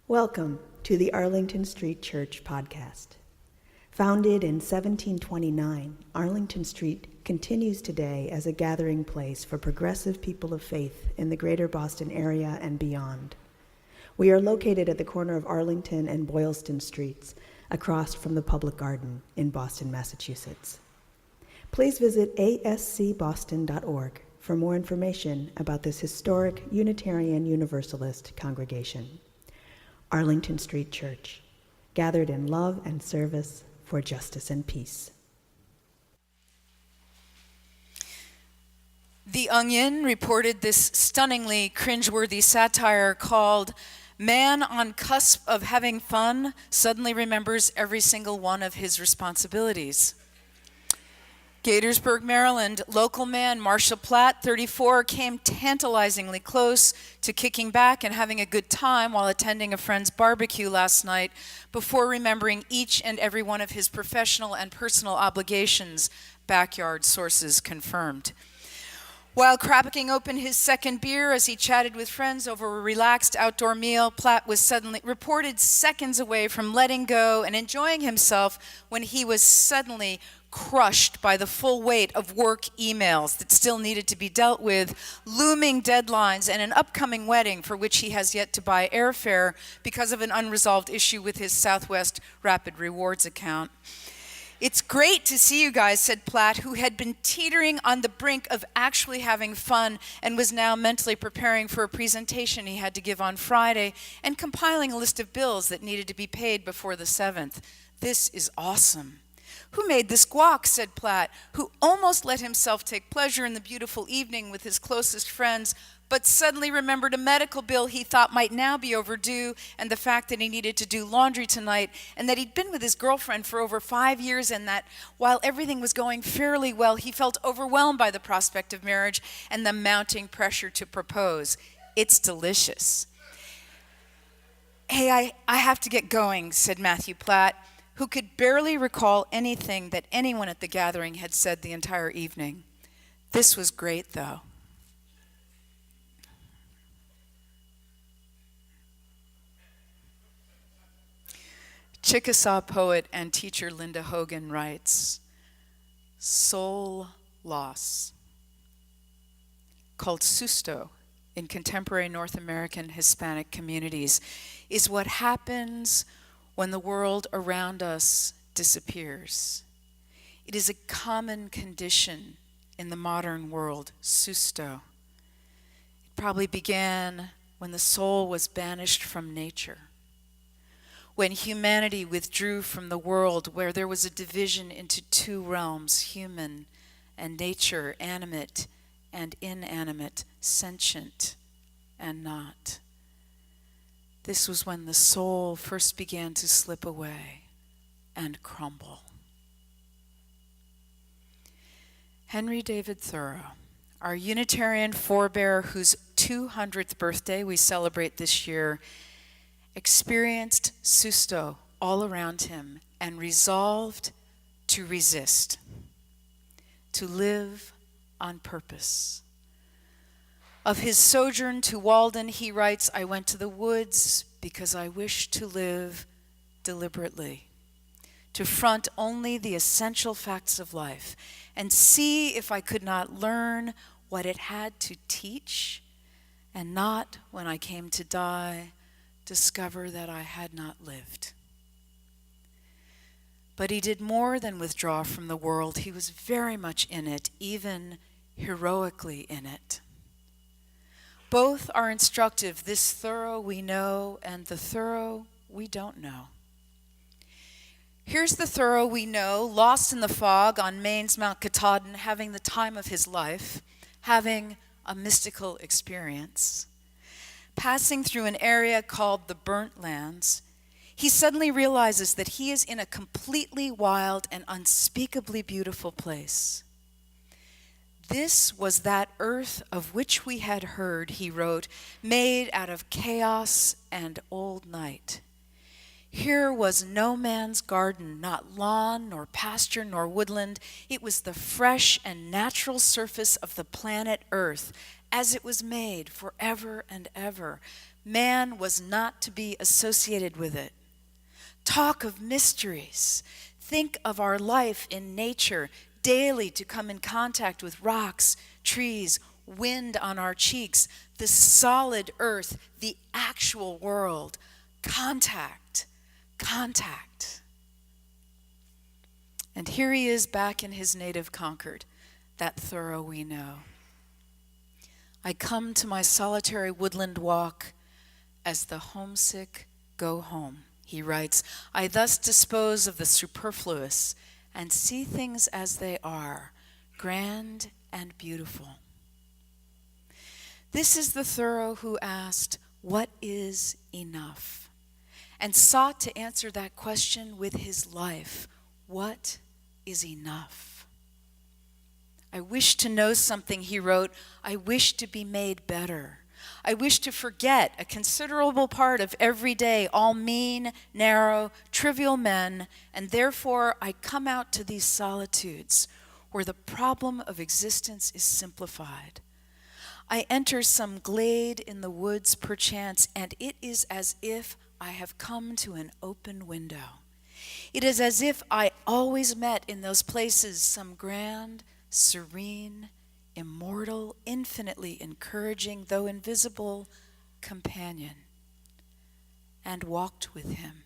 Welcome to the Arlington Street Church podcast. Founded in 1729, Arlington Street continues today as a gathering place for progressive people of faith in the greater Boston area and beyond. We are located at the corner of Arlington and Boylston Streets, across from the Public Garden in Boston, Massachusetts. Please visit ascboston.org for more information about this historic Unitarian Universalist congregation. Arlington Street Church, gathered in love and service for justice and peace. The Onion reported this stunningly cringeworthy satire called "Man on Cusp of Having Fun Suddenly Remembers Every Single One of His Responsibilities." Gaithersburg, Maryland, local man Marshall Platt, 34, came tantalizingly close to kicking back and having a good time while attending a friend's barbecue last night before remembering each and every one of his professional and personal obligations, backyard sources confirmed. While cracking open his second beer as he chatted with friends over a relaxed outdoor meal, Platt was suddenly reported seconds away from letting go and enjoying himself when he was suddenly crushed by the full weight of work emails that still needed to be dealt with, looming deadlines, and an upcoming wedding for which he has yet to buy airfare because of an unresolved issue with his Southwest Rapid Rewards account. "It's great to see you guys," said Platt, who had been teetering on the brink of actually having fun and was now mentally preparing for a presentation he had to give on Friday and compiling a list of bills that needed to be paid before the 7th. "This is awesome." "Who made this guac?" said Platt, who almost let himself take pleasure in the beautiful evening with his closest friends, but suddenly remembered a medical bill he thought might now be overdue, and the fact that he needed to do laundry tonight, and that he'd been with his girlfriend for over 5 years, and that while everything was going fairly well, he felt overwhelmed by the prospect of marriage and the mounting pressure to propose. "It's delicious." "Hey, I have to get going," said Matthew Platt, who could barely recall anything that anyone at the gathering had said the entire evening. "This was great, though." Chickasaw poet and teacher Linda Hogan writes, "Soul loss, called susto in contemporary North American Hispanic communities, is what happens when the world around us disappears. It is a common condition in the modern world, susto. It probably began when the soul was banished from nature, when humanity withdrew from the world, where there was a division into two realms, human and nature, animate and inanimate, sentient and not. This was when the soul first began to slip away and crumble." Henry David Thoreau, our Unitarian forebear whose 200th birthday we celebrate this year, experienced susto all around him and resolved to resist, to live on purpose. Of his sojourn to Walden, he writes, "I went to the woods because I wished to live deliberately, to front only the essential facts of life, and see if I could not learn what it had to teach, and not, when I came to die, discover that I had not lived." But he did more than withdraw from the world. He was very much in it, even heroically in it. Both are instructive, this Thoreau we know and the Thoreau we don't know. Here's the Thoreau we know, lost in the fog on Maine's Mount Katahdin, having the time of his life, having a mystical experience. Passing through an area called the Burnt Lands, he suddenly realizes that he is in a completely wild and unspeakably beautiful place. "This was that earth of which we had heard," he wrote, "made out of chaos and old night. Here was no man's garden, not lawn, nor pasture, nor woodland. It was the fresh and natural surface of the planet Earth, as it was made forever and ever, Man was not to be associated with it. Talk of mysteries. Think of our life in nature, daily to come in contact with rocks, trees, wind on our cheeks, the solid earth, the actual world. Contact, contact. And here he is back in his native Concord, that Thoreau we know. I come to my solitary woodland walk as the homesick go home, he writes. I thus dispose of the superfluous and see things as they are, grand and beautiful. This is the Thoreau who asked, what is enough? And sought to answer that question with his life. What is enough? I wish to know something, he wrote. I wish to be made better. I wish to forget a considerable part of every day, all mean, narrow, trivial men, and therefore I come out to these solitudes where the problem of existence is simplified. I enter some glade in the woods perchance, and it is as if I have come to an open window. It is as if I always met in those places some grand, serene, immortal, infinitely encouraging, though invisible, companion, and walked with him.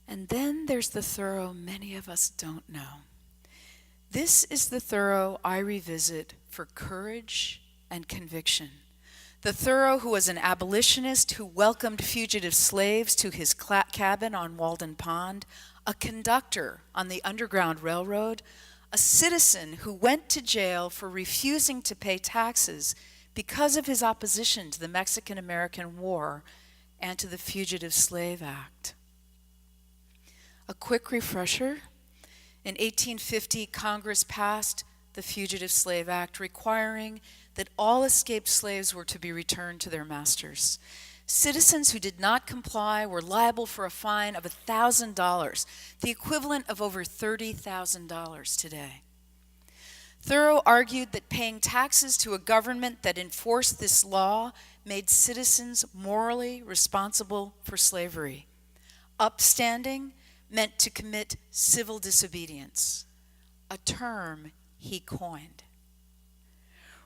And then there's the Thoreau many of us don't know. This is the Thoreau I revisit for courage and conviction. The Thoreau who was an abolitionist who welcomed fugitive slaves to his cabin on Walden Pond, a conductor on the Underground Railroad, a citizen who went to jail for refusing to pay taxes because of his opposition to the Mexican-American War and to the Fugitive Slave Act. A quick refresher. In 1850, Congress passed the Fugitive Slave Act, requiring that all escaped slaves were to be returned to their masters. Citizens who did not comply were liable for a fine of $1,000, the equivalent of over $30,000 today. Thoreau argued that paying taxes to a government that enforced this law made citizens morally responsible for slavery. Upstanding meant to commit civil disobedience, a term he coined.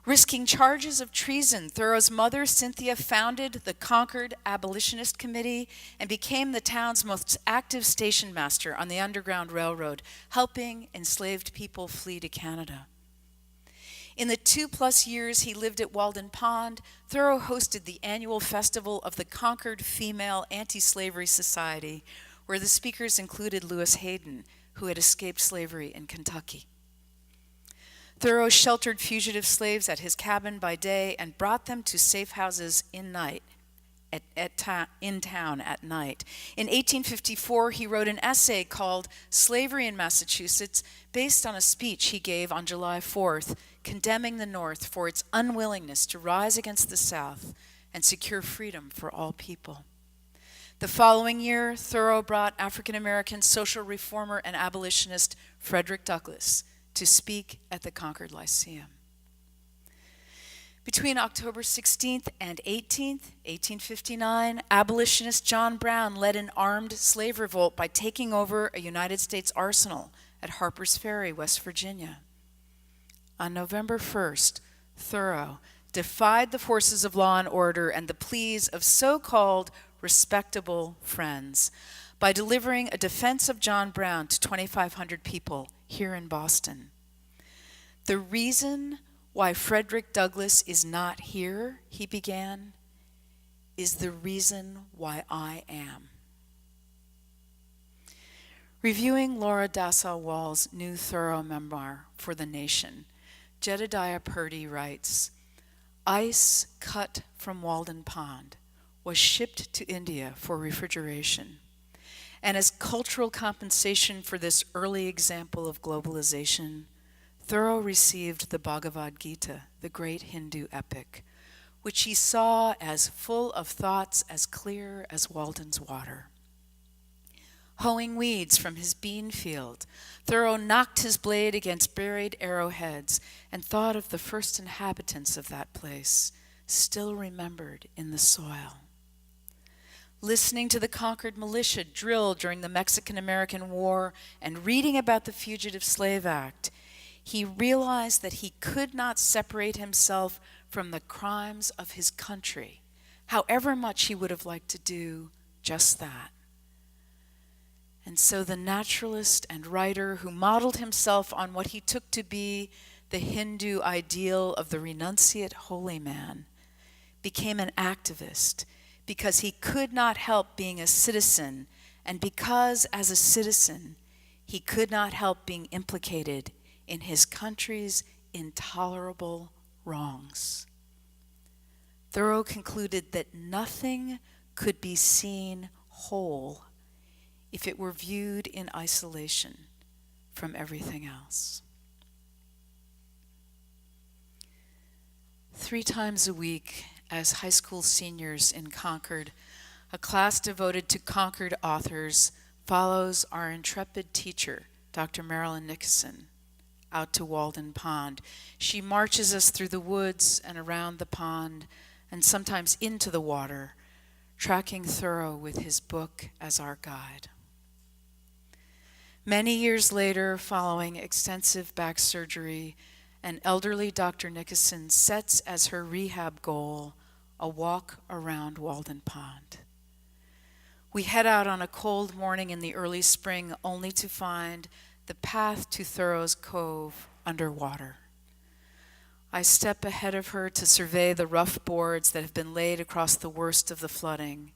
Risking charges of treason, Thoreau's mother, Cynthia, founded the Concord Abolitionist Committee and became the town's most active station master on the Underground Railroad, helping enslaved people flee to Canada. In the 2+ years he lived at Walden Pond, Thoreau hosted the annual festival of the Concord Female Anti-Slavery Society, where the speakers included Lewis Hayden, who had escaped slavery in Kentucky. Thoreau sheltered fugitive slaves at his cabin by day and brought them to safe houses in town at night. In 1854, he wrote an essay called Slavery in Massachusetts, based on a speech he gave on July 4th, condemning the North for its unwillingness to rise against the South and secure freedom for all people. The following year, Thoreau brought African-American social reformer and abolitionist Frederick Douglass to speak at the Concord Lyceum. Between October 16th and 18th, 1859, abolitionist John Brown led an armed slave revolt by taking over a United States arsenal at Harper's Ferry, West Virginia. On November 1st, Thoreau defied the forces of law and order and the pleas of so-called respectable friends by delivering a defense of John Brown to 2,500 people here in Boston. The reason why Frederick Douglass is not here, he began, is the reason why I am. Reviewing Laura Dassau-Wall's new Thoreau memoir for The Nation, Jedediah Purdy writes, ice cut from Walden Pond was shipped to India for refrigeration. And as cultural compensation for this early example of globalization, Thoreau received the Bhagavad Gita, the great Hindu epic, which he saw as full of thoughts as clear as Walden's water. hoeing weeds from his bean field. Thoreau knocked his blade against buried arrowheads and thought of the first inhabitants of that place, still remembered in the soil. Listening to the Concord militia drill during the Mexican-American War and reading about the Fugitive Slave Act, he realized that he could not separate himself from the crimes of his country, however much he would have liked to do just that. And so the naturalist and writer who modeled himself on what he took to be the Hindu ideal of the renunciate holy man became an activist because he could not help being a citizen, and because, as a citizen, he could not help being implicated in his country's intolerable wrongs. Thoreau concluded that nothing could be seen whole if it were viewed in isolation from everything else. 3 times a week, as high school seniors in Concord, a class devoted to Concord authors follows our intrepid teacher, Dr. Marilyn Nickerson, out to Walden Pond. She marches us through the woods and around the pond, and sometimes into the water, tracking Thoreau with his book as our guide. Many years later, following extensive back surgery, an elderly Dr. Nickerson sets as her rehab goal a walk around Walden Pond. We head out on a cold morning in the early spring only to find the path to Thoreau's Cove underwater. I step ahead of her to survey the rough boards that have been laid across the worst of the flooding,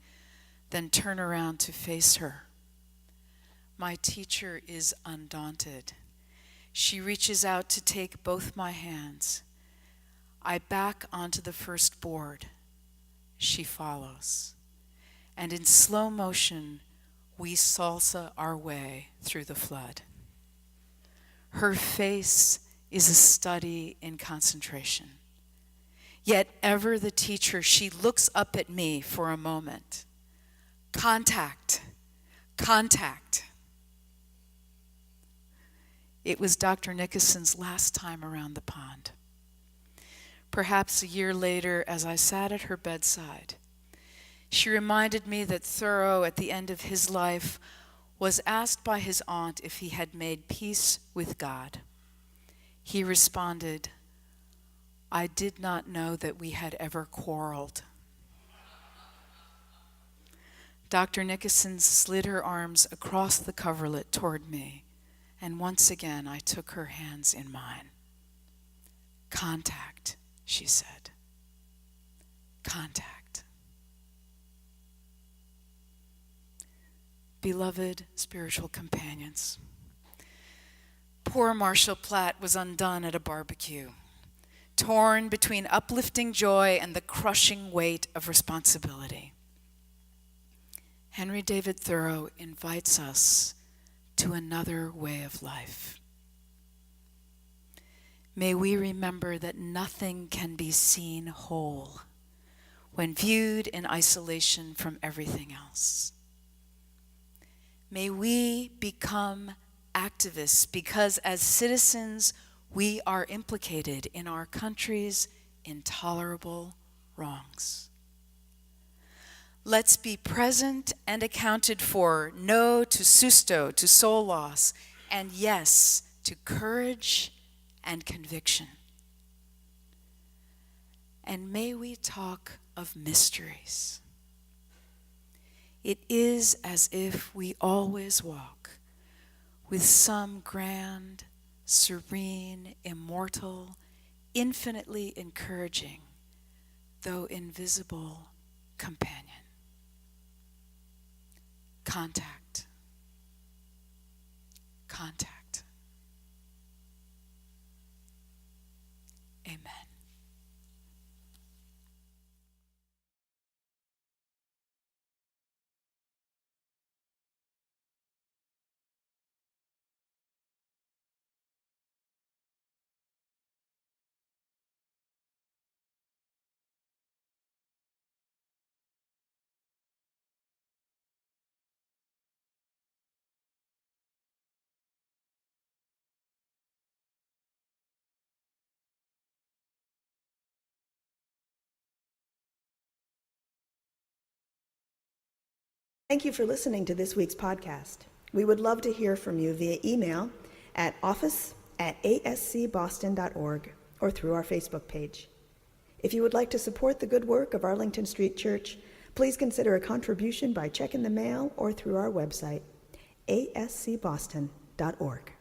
then turn around to face her. My teacher is undaunted. She reaches out to take both my hands. I back onto the first board. She follows. And in slow motion, we salsa our way through the flood. Her face is a study in concentration. Yet ever the teacher, she looks up at me for a moment. Contact, contact. It was Dr. Nickerson's last time around the pond. Perhaps a year later, as I sat at her bedside, she reminded me that Thoreau, at the end of his life, was asked by his aunt if he had made peace with God. He responded, "I did not know that we had ever quarreled." Dr. Nickerson slid her arms across the coverlet toward me, and once again I took her hands in mine. "Contact," she said. "Contact." Beloved spiritual companions, poor Marshall Platt was undone at a barbecue, torn between uplifting joy and the crushing weight of responsibility. Henry David Thoreau invites us to another way of life. May we remember that nothing can be seen whole when viewed in isolation from everything else. May we become activists because as citizens we are implicated in our country's intolerable wrongs. Let's be present and accounted for, no to susto, to soul loss, and yes to courage and conviction. And may we talk of mysteries. It is as if we always walk with some grand, serene, immortal, infinitely encouraging, though invisible, companion. Contact. Contact. Amen. Thank you for listening to this week's podcast. We would love to hear from you via email at office@ascboston.org or through our Facebook page. If you would like to support the good work of Arlington Street Church, please consider a contribution by check in the mail or through our website, ascboston.org.